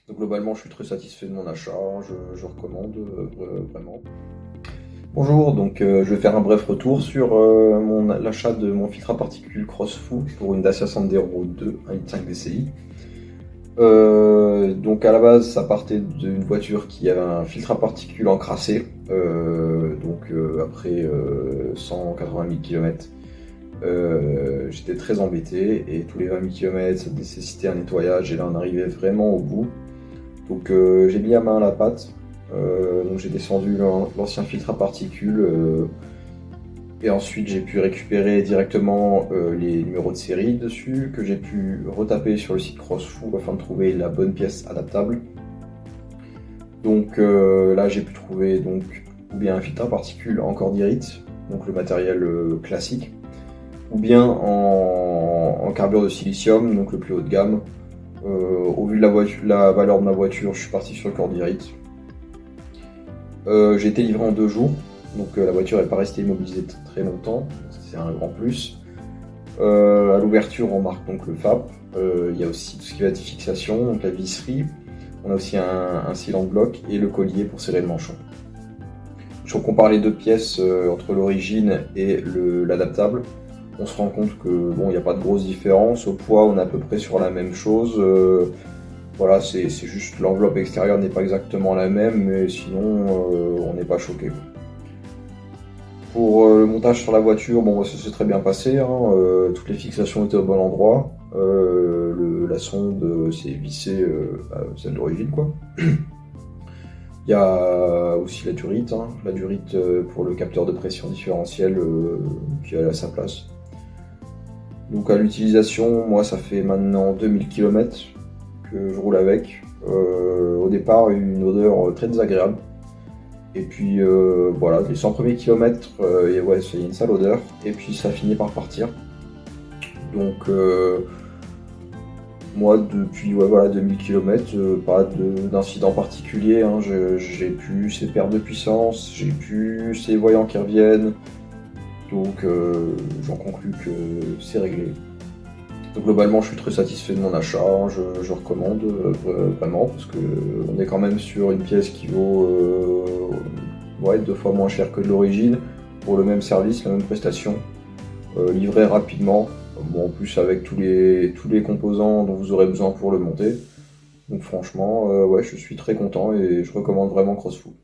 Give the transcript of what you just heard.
Donc globalement, je suis très satisfait de mon achat, je recommande vraiment. Bonjour, je vais faire un bref retour sur l'achat de mon filtre à particules Crossfoo pour une Dacia Sandero 2 1,5 DCI. Donc à la base, ça partait d'une voiture qui avait un filtre à particules encrassé. Après 180 000 km, j'étais très embêté et tous les 20 000 km, ça nécessitait un nettoyage et là on arrivait vraiment au bout. J'ai mis la main à la pâte. J'ai descendu l'ancien filtre à particules et ensuite j'ai pu récupérer directement les numéros de série dessus que j'ai pu retaper sur le site Crossfoo afin de trouver la bonne pièce adaptable. Là j'ai pu trouver ou bien un filtre à particules en cordierite, donc le matériel classique, ou bien en carbure de silicium, donc le plus haut de gamme. Au vu de la valeur de ma voiture, je suis parti sur le cordierite. J'ai été livré en 2 jours, la voiture n'est pas restée immobilisée très longtemps, c'est un grand plus. À l'ouverture, on marque donc le FAP. Il y a aussi tout ce qui va être fixation, donc la visserie. On a aussi un sealant bloc et le collier pour serrer le manchon. Si on compare les deux pièces entre l'origine et l'adaptable, on se rend compte que bon, il n'y a pas de grosse différence. Au poids, on est à peu près sur la même chose. Voilà, c'est juste l'enveloppe extérieure n'est pas exactement la même, mais sinon on n'est pas choqué. Pour le montage sur la voiture, bon, ça s'est très bien passé, hein, toutes les fixations étaient au bon endroit. La sonde s'est vissée à celle d'origine, quoi. Il y a aussi la durite, hein, pour le capteur de pression différentiel qui est à sa place. Donc à l'utilisation, moi ça fait maintenant 2000 km que je roule avec. Au départ, une odeur très désagréable. Et puis voilà, les 100 premiers kilomètres, il y a une sale odeur. Et puis ça finit par partir. Moi depuis 2000 km, pas d'incident particulier. Hein. J'ai plus ces pertes de puissance, j'ai plus ces voyants qui reviennent. J'en conclus que c'est réglé. Donc globalement, je suis très satisfait de mon achat, je recommande vraiment parce qu'on est quand même sur une pièce qui vaut 2 fois moins cher que de l'origine pour le même service, la même prestation, livré rapidement. Bon, en plus avec tous les composants dont vous aurez besoin pour le monter. Donc franchement, ouais, je suis très content et je recommande vraiment Crossfoo.